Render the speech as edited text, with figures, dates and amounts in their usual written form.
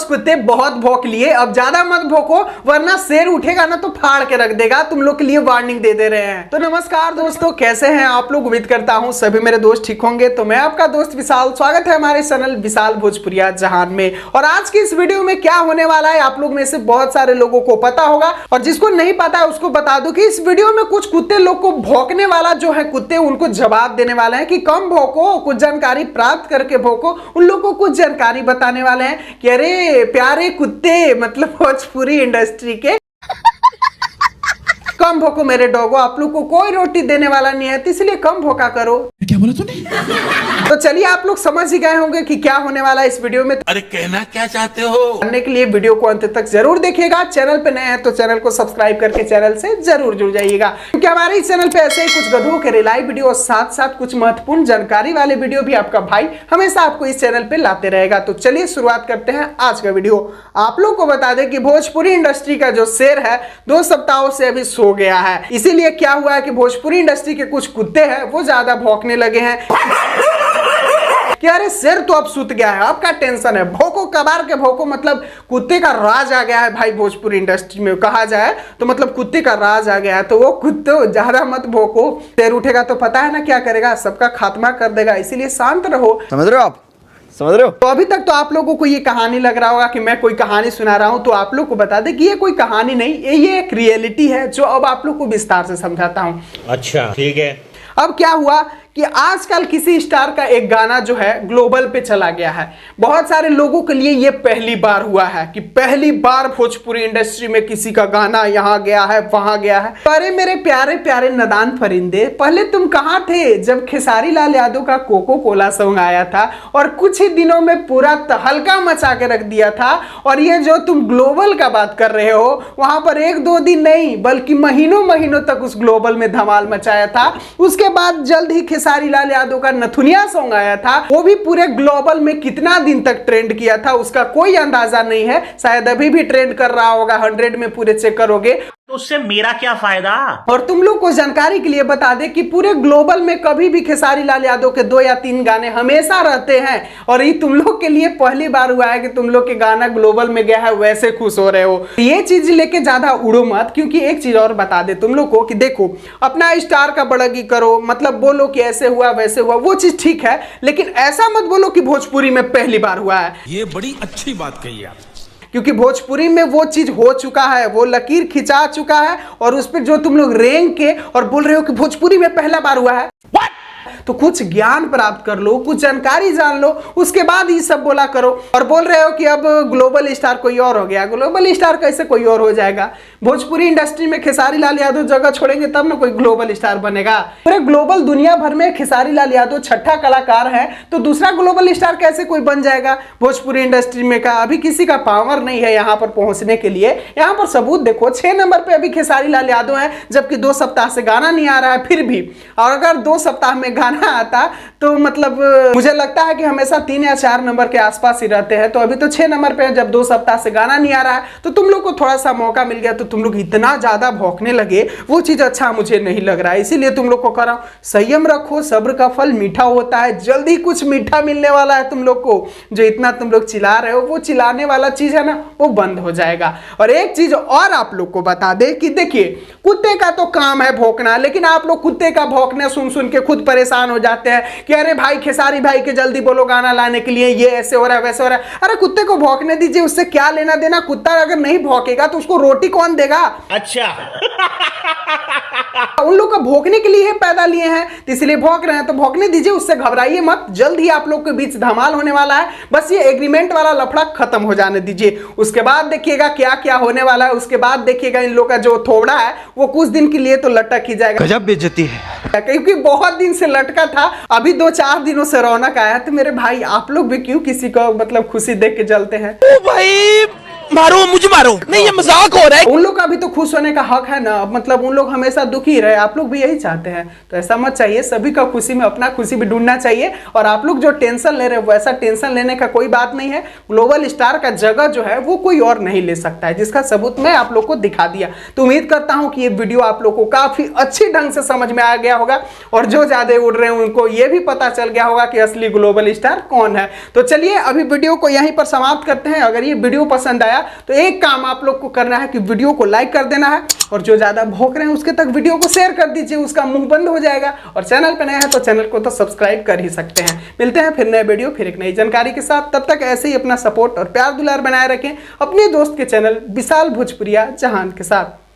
कुत्ते बहुत भौंक लिए, अब ज्यादा मत भौंको वरना शेर उठेगा ना तो फाड़ के रख देगा। तुम लोग के लिए वार्निंग दे रहे हैं। तो नमस्कार दोस्तों, कैसे हैं आप लोग? उम्मीद करता हूं सभी मेरे दोस्त ठीक होंगे। तो मैं आपका दोस्त विशाल, स्वागत है हमारे चैनल विशाल भोजपुरिया जहान में। और आज की इस वीडियो में क्या होने वाला है आप लोग में से बहुत सारे लोगों को पता होगा, और जिसको नहीं पता है उसको बता दूं कि इस वीडियो में कुछ कुत्ते लोग को भौंकने वाला जो है कुत्ते उनको जवाब देने वाले हैं कि कम भौंको, कुछ जानकारी प्राप्त करके भौंको। उन लोग को कुछ जानकारी बताने वाले हैं कि अरे प्यारे कुत्ते, मतलब भोजपुरी इंडस्ट्री के कम भौंको मेरे डॉगो, आप लोग को कोई रोटी देने वाला नहीं है, तो इसलिए कम भौंका करो। क्या बोला तूने? तो चलिए आप लोग समझ ही गए होंगे कि क्या होने वाला है इस वीडियो में। अरे कहना क्या चाहते हो? जानने के लिए वीडियो को अंत तक जरूर देखिएगा। चैनल पे नए हैं तो चैनल को सब्सक्राइब करके चैनल से जरूर जुड़ जाइएगा, क्योंकि हमारे इस चैनल पे ऐसे ही कुछ गधों के रिलाई वीडियो और साथ साथ कुछ महत्वपूर्ण जानकारी वाले वीडियो भी आपका भाई हमेशा आपको इस चैनल पे लाते रहेगा। तो चलिए शुरुआत करते हैं आज का वीडियो। आप लोग को बता दें कि भोजपुरी इंडस्ट्री का जो शेर है 2 सप्ताहों से अभी सो गया है। इसीलिए क्या हुआ है कि भोजपुरी इंडस्ट्री के कुछ कुत्ते हैं वो ज्यादा भौंकने लगे हैं कि अरे शेर तो अब सुत गया है, अब क्या टेंशन है, भौंको कबार के भौंको। मतलब कुत्ते का राज आ गया है भाई भोजपुरी इंडस्ट्री में, कहा जाए तो मतलब कुत्ते का राज आ गया है। तो वो कुत्ते ज्यादा मत भौंको, शेर उठेगा तो पता है ना क्या करेगा, सबका खात्मा कर देगा। इसीलिए शांत रहो। समझ रहे हो आप? समझ रहे हो? तो अभी तक तो आप लोगों को ये कहानी लग रहा होगा कि मैं कोई कहानी सुना रहा हूं, तो आप लोग को बता दें कि ये कोई कहानी नहीं, ये एक रियलिटी है जो अब आप लोग को विस्तार से समझाता हूं। अच्छा ठीक है। अब क्या हुआ कि आजकल किसी स्टार का एक गाना जो है ग्लोबल पे चला गया है। बहुत सारे लोगों के लिए ये पहली बार हुआ है कि पहली बार भोजपुरी इंडस्ट्री में किसी का गाना यहाँ गया है वहां गया है। अरे मेरे प्यारे प्यारे नादान परिंदे, पहले तुम कहाँ थे जब खेसारी लाल यादव का कोको कोला सॉन्ग आया था और कुछ ही दिनों में पूरा तहलका मचा के रख दिया था। और ये जो तुम ग्लोबल का बात कर रहे हो, वहां पर 1-2 दिन नहीं बल्कि महीनों महीनों तक उस ग्लोबल में धमाल मचाया था। उसके बाद जल्द ही खेसारी लाल यादव का नथुनिया सॉन्ग आया था, वो भी पूरे ग्लोबल में कितना दिन तक ट्रेंड किया था उसका कोई अंदाजा नहीं है। शायद अभी भी ट्रेंड कर रहा होगा, 100 में पूरे चेक करोगे। तो उससे मेरा क्या फायदा? और तुम लोग को जानकारी के लिए बता दें कि पूरे ग्लोबल में कभी भी खेसारी लाल यादव के 2 या 3 गाने हमेशा रहते हैं। और ये तुम लोग के लिए पहली बार हुआ है कि तुम लोग के गाना ग्लोबल में गया है, वैसे खुश हो रहे हो। ये चीज लेके ज्यादा उड़ो मत, क्योंकि एक चीज और बता दे तुम लोग को कि देखो, अपना स्टार का बड़गी करो, मतलब बोलो कि ऐसे हुआ वैसे हुआ, वो चीज ठीक है, लेकिन ऐसा मत बोलो कि भोजपुरी में पहली बार हुआ है। ये बड़ी अच्छी बात कही आप, क्योंकि भोजपुरी में वो चीज हो चुका है, वो लकीर खिंचा चुका है। और उस पर जो तुम लोग रेंग के और बोल रहे हो कि भोजपुरी में पहला बार हुआ है, तो कुछ ज्ञान प्राप्त कर लो, कुछ जानकारी जान लो, उसके बाद ये सब बोला करो। और बोल रहे हो कि अब ग्लोबल स्टार कोई और हो गया, ग्लोबल स्टार कैसे कोई और हो जाएगा? भोजपुरी इंडस्ट्री में खेसारी लाल यादव जगह छोड़ेंगे तब ना कोई ग्लोबल स्टार बनेगा। पूरे ग्लोबल दुनिया भर में खेसारी लाल यादव छठा कलाकार है, तो दूसरा ग्लोबल स्टार कैसे कोई बन जाएगा भोजपुरी इंडस्ट्री में? का अभी किसी का पावर नहीं है यहाँ पर पहुंचने के लिए। यहाँ पर सबूत देखो, 6 नंबर पे अभी खेसारी लाल यादव है, जबकि 2 सप्ताह से गाना नहीं आ रहा है फिर भी। और अगर 2 सप्ताह में गाना आता तो मतलब मुझे लगता है कि हमेशा 3 या 4 नंबर के आसपास ही रहते हैं। तो अभी तो 6 नंबर पे है, जब 2 सप्ताह से गाना नहीं आ रहा है तो तुम लोग को थोड़ा सा मौका मिल गया, तो तुम लोग इतना ज्यादा भौंकने लगे, वो चीज अच्छा मुझे नहीं लग रहा है। इसीलिए तुम लोग को कह रहा हूं, संयम रखो, सब्र का फल मीठा होता है, जल्दी कुछ मीठा मिलने वाला है तुम लोग को। जो इतना तुम लोग चिल्ला रहे हो, वो चिल्लाने वाला चीज है ना, वो बंद हो जाएगा। और एक चीज और आप लोग को बता दे कि देखिए, कुत्ते का तो काम है भौंकना, लेकिन आप लोग कुत्ते का भौंकने सुन सुन के खुद परेशान हो जाते हैं कि अरे भाई खेसारी भाई के जल्दी बोलो गाना लाने के लिए, ये ऐसे हो रहा है वैसे हो रहा है। अरे कुत्ते को भौंकने दीजिए, उससे क्या लेना देना? कुत्ता अगर नहीं भौंकेगा तो उसको रोटी कौन देगा? अच्छा उन लोग को भौंकने के लिए पैदा लिए हैं, तो इसलिए भौंक रहे हैं, तो भौंकने दीजिए, उससे घबराइए मत। जल्द ही आप लोग के बीच धमाल होने वाला है, बस ये एग्रीमेंट वाला लफड़ा खत्म हो जाने दीजिए। उसके बाद देखिएगा क्या क्या होने वाला है। उसके बाद देखिएगा इन लोग का जो थोबड़ा है वो कुछ दिन के लिए तो लटक ही जाएगा। गजब बेइज्जती है, क्योंकि बहुत दिन से लटका था, अभी 2-4 दिनों से रौनक आया। तो मेरे भाई आप लोग भी क्यों किसी को मतलब खुशी देख के जलते हैं? भाई मारो मुझे मारो, नहीं ये मजाक हो रहा है। उन लोग का भी तो खुश होने का हक है ना, मतलब उन लोग हमेशा दुखी रहे, आप लोग भी यही चाहते हैं, तो ऐसा मत चाहिए। सभी का खुशी में अपना खुशी भी ढूंढना चाहिए। और आप लोग जो टेंशन ले रहे हो वैसा टेंशन लेने का कोई बात नहीं है। ग्लोबल स्टार का जगह जो है वो कोई और नहीं ले सकता है, जिसका सबूत मैं आप लोग को दिखा दिया। तो उम्मीद करता हूं कि ये वीडियो आप लोग को काफी अच्छी ढंग से समझ में आ गया होगा, और जो ज्यादा उड़ रहे हैं उनको ये भी पता चल गया होगा कि असली ग्लोबल स्टार कौन है। तो चलिए अभी वीडियो को यहीं पर समाप्त करते हैं। अगर ये वीडियो पसंद आया तो एक काम आप लोग को करना है कि वीडियो को लाइक कर देना है, और जो ज्यादा भौंक रहे हैं उसके तक वीडियो को शेयर कर दीजिए, उसका मुंह बंद हो जाएगा। और चैनल पे नए हैं तो चैनल को तो सब्सक्राइब कर ही सकते हैं। मिलते हैं फिर नए वीडियो, फिर एक नई जानकारी के साथ। तब तक ऐसे ही अपना सपोर्ट और प्यार दुलार बनाए रखें अपने दोस्त के चैनल विशाल भोजपुरिया जहान के साथ।